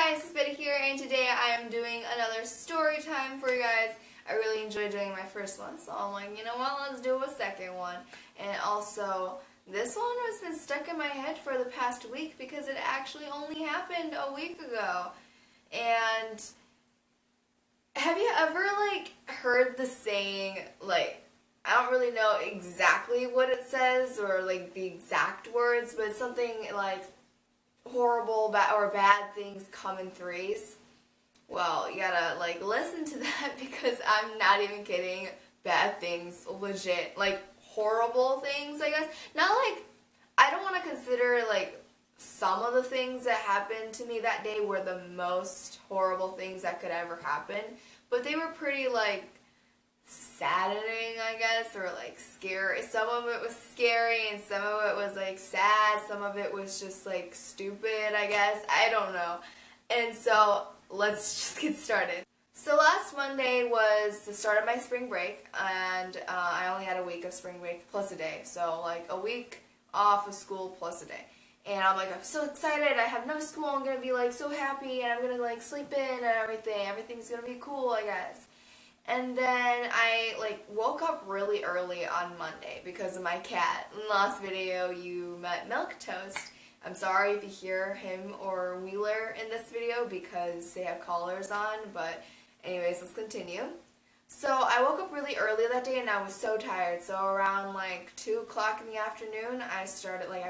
guys, it's Betty here, and today I am doing another story time for you guys. I really enjoyed doing my first one, so I'm like, you know what, let's do a second one. And also, this one has been stuck in my head for the past week because it actually only happened a week ago. And have you ever, heard the saying, I don't really know exactly what it says or, the exact words, but it's something like horrible or bad things come in threes? Well, you gotta listen to that because I'm not even kidding. Bad things, legit, horrible things, I guess. Not I don't want to consider some of the things that happened to me that day were the most horrible things that could ever happen, but they were pretty saddening, I guess, or scary. Some of it was scary and some of it was sad, some of it was just stupid, I guess. I don't know. And so let's just get started. So last Monday was the start of my spring break, and I only had a week of spring break plus a day, so a week off of school plus a day. And I'm so excited, I have no school, I'm gonna be so happy, and I'm gonna sleep in and everything's gonna be cool, I guess. And then I woke up really early on Monday because of my cat. In the last video you met Milk Toast. I'm sorry if you hear him or Wheeler in this video because they have collars on, but anyways, let's continue. So I woke up really early that day and I was so tired. So around 2 o'clock in the afternoon I started, I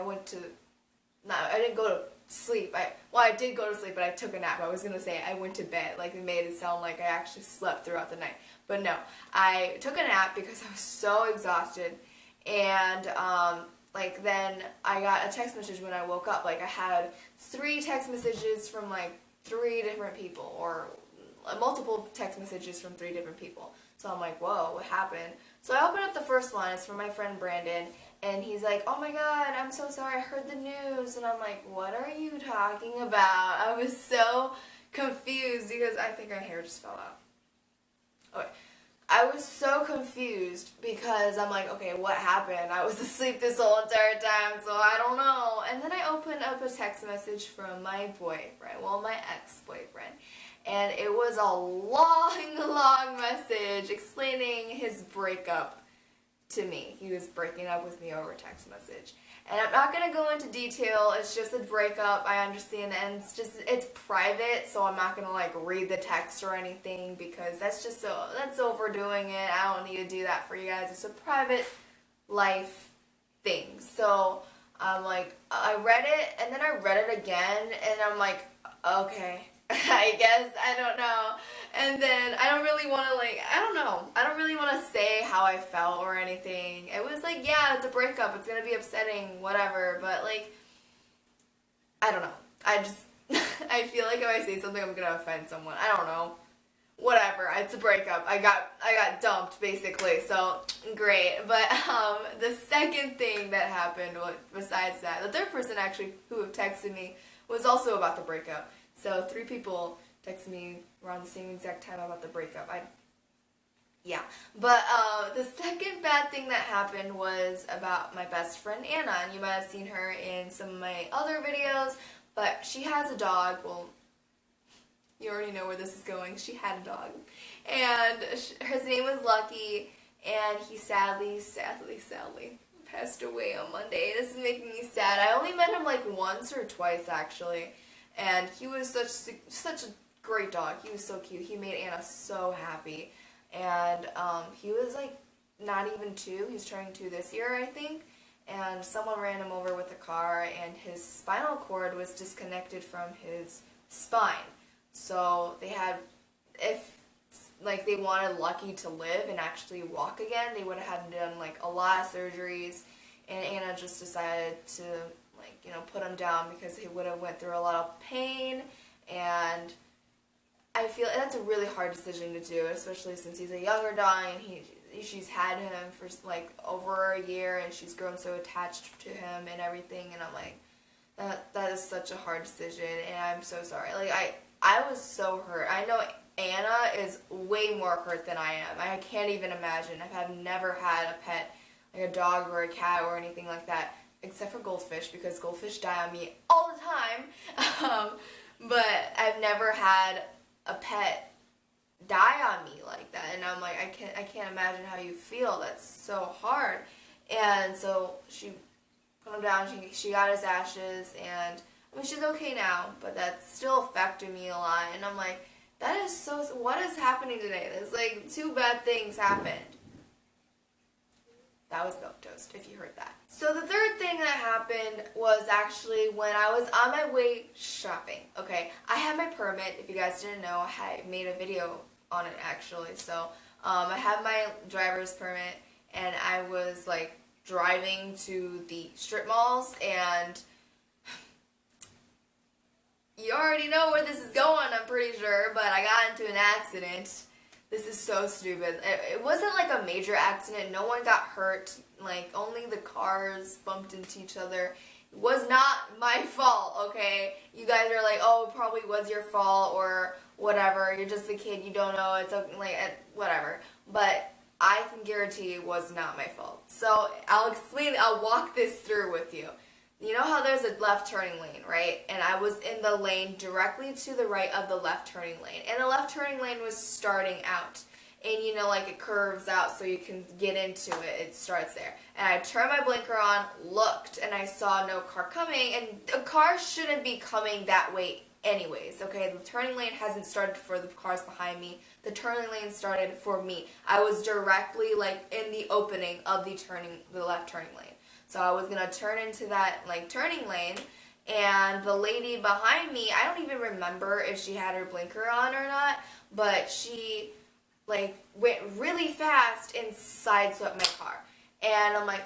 didn't go to sleep. I did go to sleep, but I took a nap. I was going to say I went to bed. It made it sound like I actually slept throughout the night. But no, I took a nap because I was so exhausted. And, then I got a text message when I woke up. I had 3 text messages from, 3 different people, or multiple text messages from 3 different people. So I'm whoa, what happened? So I opened up the first one. It's from my friend Brandon. And he's oh my god, I'm so sorry, I heard the news. And I'm what are you talking about? I was so confused because I think my hair just fell out. Okay. I was so confused because I'm okay, what happened? I was asleep this whole entire time, so I don't know. And then I opened up a text message from my boyfriend, my ex-boyfriend. And it was a long message explaining his breakup to me. He was breaking up with me over text message. And I'm not going to go into detail. It's just a breakup. I understand that. And it's private, so I'm not going to read the text or anything because that's overdoing it. I don't need to do that for you guys. It's a private life thing. So I'm I read it and then I read it again and I'm okay. I guess, I don't know. And then I don't really want to I don't know. I don't really want to say how I felt or anything. It was yeah, it's a breakup. It's going to be upsetting, whatever. But I don't know. I just, I feel if I say something, I'm going to offend someone. I don't know. Whatever. It's a breakup. I got dumped, basically. So, great. But the second thing that happened, besides that, the third person actually who texted me was also about the breakup. So 3 people texted me around the same exact time about the breakup. Yeah. But the second bad thing that happened was about my best friend Anna, and you might have seen her in some of my other videos, but she has a dog. Well, you already know where this is going. She had a dog. And his name was Lucky, and he sadly passed away on Monday. This is making me sad. I only met him once or twice, actually. And he was such a great dog. He was so cute. He made Anna so happy. And he was not even 2. He's turning 2 this year, I think. And someone ran him over with a car, and his spinal cord was disconnected from his spine. So they had, if they wanted Lucky to live and actually walk again, they would have had done a lot of surgeries. And Anna just decided to put him down because he would have went through a lot of pain, and I feel that's a really hard decision to do, especially since he's a younger dog and she's had him for over a year, and she's grown so attached to him and everything, and I'm that is such a hard decision, and I'm so sorry. I was so hurt. I know Anna is way more hurt than I am. I can't even imagine. I've never had a pet, a dog or a cat or anything like that, except for goldfish, because goldfish die on me all the time. But I've never had a pet die on me like that, and I'm like, I can't imagine how you feel. That's so hard. And so she put him down. She got his ashes, and I mean, she's okay now, but that still affected me a lot. And I'm like, that is so. What is happening today? There's like 2 bad things happened. That was milk toast, if you heard that. So the third thing that happened was actually when I was on my way shopping. Okay, I had my permit. If you guys didn't know, I made a video on it actually. So I had my driver's permit, and I was like driving to the strip malls, and you already know where this is going, I'm pretty sure, but I got into an accident. This is so stupid. It wasn't like a major accident. No one got hurt. Like, only the cars bumped into each other. It was not my fault, okay? You guys are like, oh, it probably was your fault or whatever. You're just a kid. You don't know. It's okay, like, whatever. But I can guarantee it was not my fault. So I'll walk this through with you. You know how there's a left turning lane, right? And I was in the lane directly to the right of the left turning lane. And the left turning lane was starting out. And you know, like it curves out so you can get into it. It starts there. And I turned my blinker on, looked, and I saw no car coming. And a car shouldn't be coming that way anyways, okay? The turning lane hasn't started for the cars behind me. The turning lane started for me. I was directly like in the opening of the left turning lane. So I was going to turn into that like turning lane, and the lady behind me, I don't even remember if she had her blinker on or not, but she like went really fast and sideswept my car. And I'm like,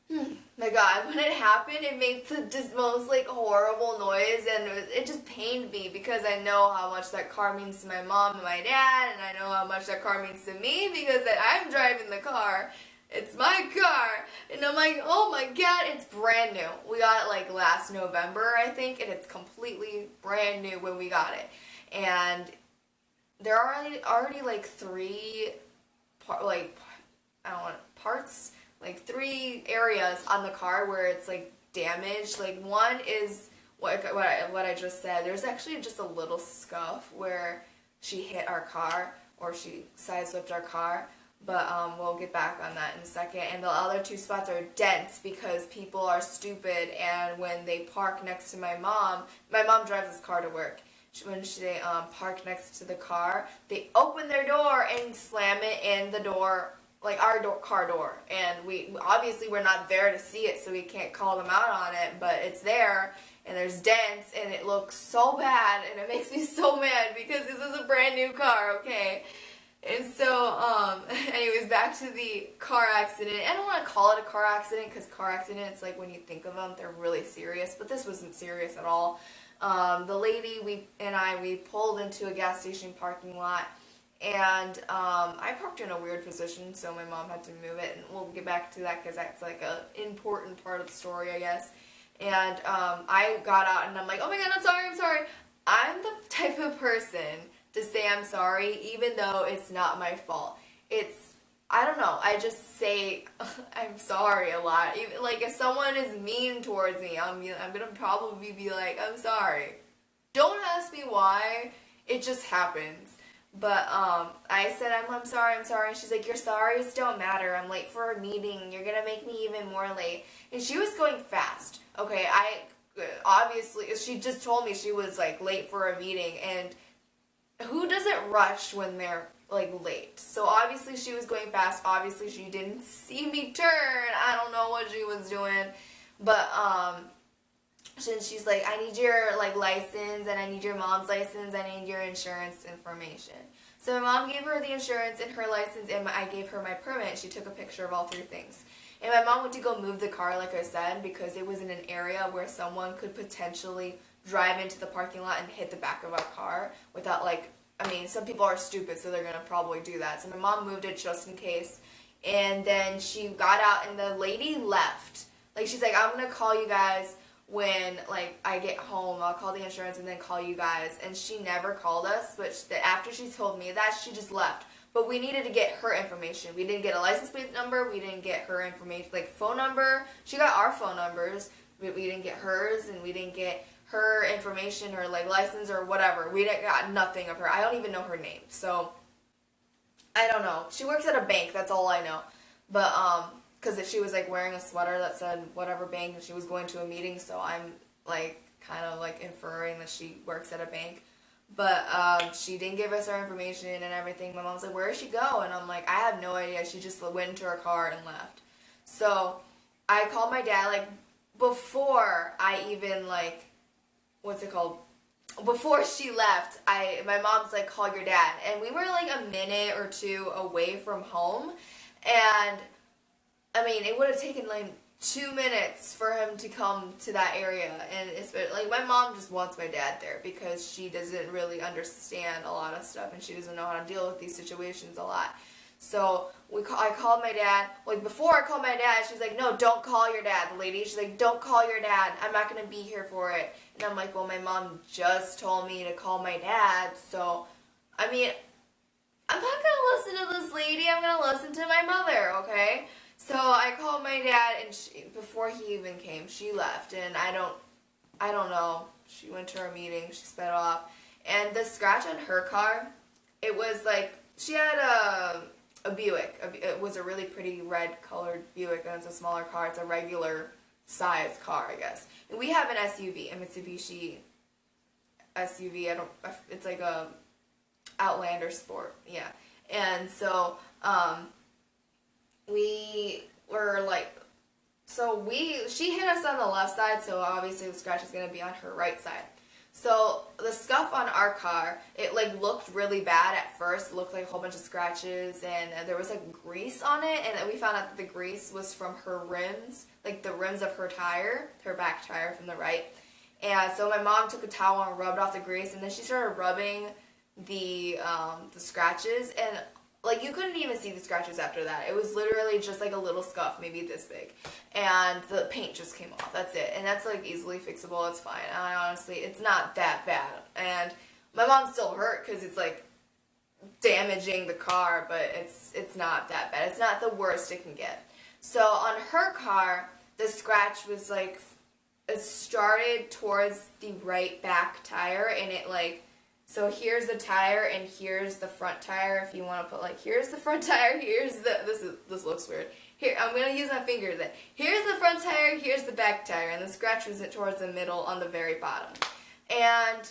my God, when it happened, it made the most like horrible noise, and it just pained me because I know how much that car means to my mom and my dad, and I know how much that car means to me because I'm driving the car. It's my car, and I'm like, oh my God, it's brand new. We got it like last November, I think, and it's completely brand new when we got it. And there are already like 3 parts, like 3 areas on the car where it's like damaged. Like one is what I just said. There's actually just a little scuff where she hit our car, or she sideswept our car. But we'll get back on that in a second. And the other 2 spots are dents because people are stupid, and when they park next to my mom drives this car to work. When they park next to the car, they open their door and slam it in the door, like our car door. And we're not there to see it, so we can't call them out on it, but it's there, and there's dents, and it looks so bad, and it makes me so mad because this is a brand new car, okay? And so, anyways, back to the car accident. I don't want to call it a car accident because car accidents, like when you think of them, they're really serious. But this wasn't serious at all. The lady, we pulled into a gas station parking lot. And I parked in a weird position, so my mom had to move it. And we'll get back to that because that's like an important part of the story, I guess. And I got out and I'm like, oh my God, I'm sorry. I'm the type of person to say I'm sorry, even though it's not my fault. I don't know, I just say I'm sorry a lot. Even like if someone is mean towards me, I'm gonna probably be like, I'm sorry. Don't ask me why, it just happens. But I said, I'm sorry, and she's like, your sorries don't matter, I'm late for a meeting, you're gonna make me even more late. And she was going fast, okay, obviously, she just told me she was like late for a meeting, and who doesn't rush when they're like late? So obviously she was going fast. Obviously she didn't see me turn. I don't know what she was doing, but she's like, I need your like license, and I need your mom's license, I need your insurance information. So my mom gave her the insurance and her license, and I gave her my permit. She took a picture of all 3 things. And my mom went to go move the car, like I said, because it was in an area where someone could potentially drive into the parking lot and hit the back of our car without some people are stupid, so they're going to probably do that. So my mom moved it just in case. And then she got out and the lady left. Like, she's like, I'm going to call you guys when, like, I get home. I'll call the insurance and then call you guys. And she never called us, but after she told me that, she just left. But we needed to get her information. We didn't get a license plate number. We didn't get her information, like phone number. She got our phone numbers, but we didn't get hers, and we didn't get her information or like license or whatever. We got nothing of her. I don't even know her name. So I don't know. She works at a bank. That's all I know. But because she was like wearing a sweater that said whatever bank, and she was going to a meeting. So I'm like kind of like inferring that she works at a bank. But she didn't give us our information and everything. My mom's like, where did she go? And I'm like, I have no idea. She just went into her car and left. So I called my dad, like, before I even, like, what's it called? Before she left, my mom's like, call your dad. And we were like a minute or two away from home. And, I mean, it would have taken like 2 minutes for him to come to that area. And it's like, my mom just wants my dad there because she doesn't really understand a lot of stuff and she doesn't know how to deal with these situations a lot. So I called my dad. Like, before I called my dad, she's like, no, don't call your dad. The lady, she's like, don't call your dad. I'm not going to be here for it. And I'm like, well, my mom just told me to call my dad. So, I mean, I'm not going to listen to this lady. I'm going to listen to my mother, okay? So I called my dad, and before he even came, she left. And I don't know. She went to her meeting. She sped off. And the scratch on her car, it was like, she had a Buick. It was a really pretty red colored Buick, and it's a smaller car. It's a regular size car, I guess. And we have an SUV, a Mitsubishi SUV. It's like a Outlander Sport, yeah. And so we were like, she hit us on the left side, so obviously the scratch is gonna be on her right side. So the scuff on our car, it like looked really bad at first. It looked like a whole bunch of scratches, and there was like grease on it, and then we found out that the grease was from her rims, like the rims of her tire, her back tire from the right. And so my mom took a towel and rubbed off the grease, and then she started rubbing the scratches, and like you couldn't even see the scratches after that. It was literally just like a little scuff, maybe this big, and the paint just came off. That's it, and that's like easily fixable. It's fine. Honestly, it's not that bad, and my mom's still hurt because it's like damaging the car, but it's not that bad. It's not the worst it can get. So on her car, the scratch was like, it started towards the right back tire, and it like, so here's the tire and here's the front tire. If you want to put like, here's the front tire, here's the, this looks weird. Here, I'm going to use my finger then. Here's the front tire, here's the back tire, and the scratch was towards the middle on the very bottom. And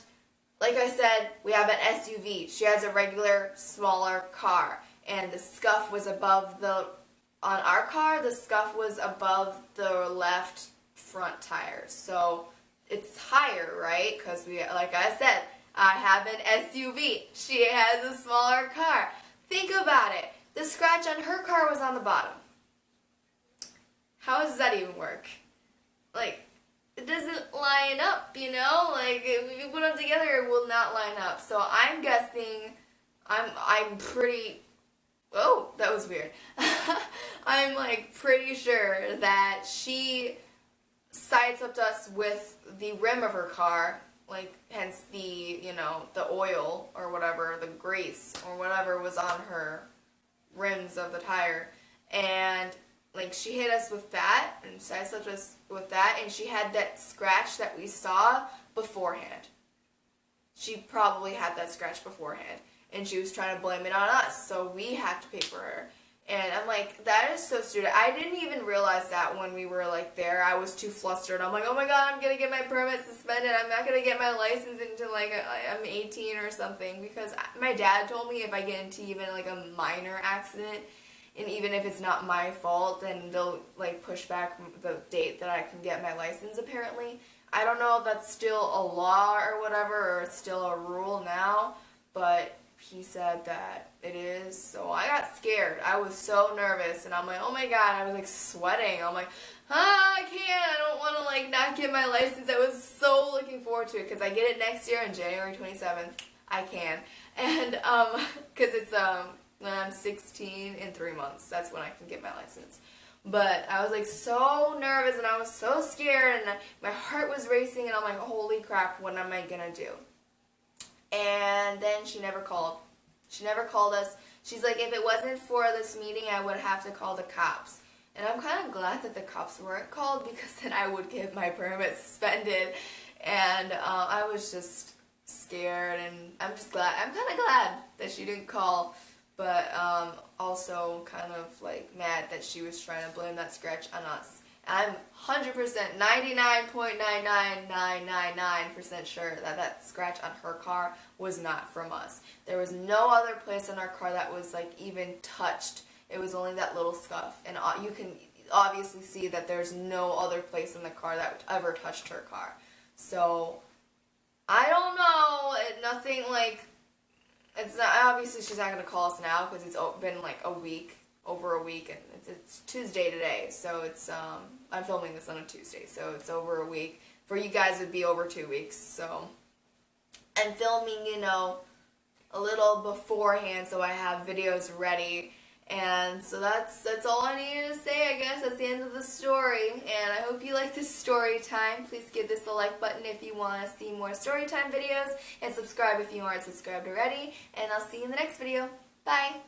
like I said, we have an SUV. She has a regular, smaller car, and the scuff was above on our car, the scuff was above the left front tire. So it's higher, right? Because like I said, I have an SUV. She has a smaller car. Think about it. The scratch on her car was on the bottom. How does that even work? Like, it doesn't line up, you know? Like, if you put them together, it will not line up. So I'm guessing, I'm pretty, oh, that was weird. I'm like pretty sure that she sideswept us with the rim of her car, like, hence the, you know, the oil or whatever, the grease or whatever was on her rims of the tire, and like she hit us with that and sideswept us with that, and she had that scratch that we saw beforehand. She probably had that scratch beforehand, and she was trying to blame it on us, so we had to pay for her. And I'm like, that is so stupid. I didn't even realize that when we were like there. I was too flustered. I'm like, oh my god, I'm gonna get my permit suspended. I'm not gonna get my license until like I'm 18 or something, because my dad told me if I get into even like a minor accident, and even if it's not my fault, then they'll like push back the date that I can get my license, apparently. I don't know if that's still a law or whatever, or it's still a rule now, but he said that it is. So I got scared. I was so nervous, and I'm like, oh my god, I was like sweating. I'm like, I can't. I don't want to like not get my license. I was so looking forward to it because I get it next year on January 27th. I can. And because it's when I'm 16 in 3 months. That's when I can get my license. But I was like so nervous, and I was so scared, and my heart was racing, and I'm like, holy crap, what am I gonna do? And then she never called. She never called us. She's like, if it wasn't for this meeting, I would have to call the cops. And I'm kind of glad that the cops weren't called, because then I would get my permit suspended. And I was just scared, and I'm kind of glad that she didn't call, but also kind of like mad that she was trying to blame that scratch on us. I'm 100%, 99.99999% sure that that scratch on her car was not from us. There was no other place in our car that was like even touched. It was only that little scuff, and you can obviously see that there's no other place in the car that ever touched her car. So I don't know. Nothing like, it's not, obviously she's not gonna call us now because it's been like over a week, and it's Tuesday today, so it's I'm filming this on a Tuesday, so it's over a week. For you guys, it'd be over 2 weeks. So I'm filming, you know, a little beforehand, so I have videos ready. And so that's all I needed to say, I guess. That's the end of the story. And I hope you like this story time. Please give this a like button if you want to see more story time videos. And subscribe if you aren't subscribed already. And I'll see you in the next video. Bye!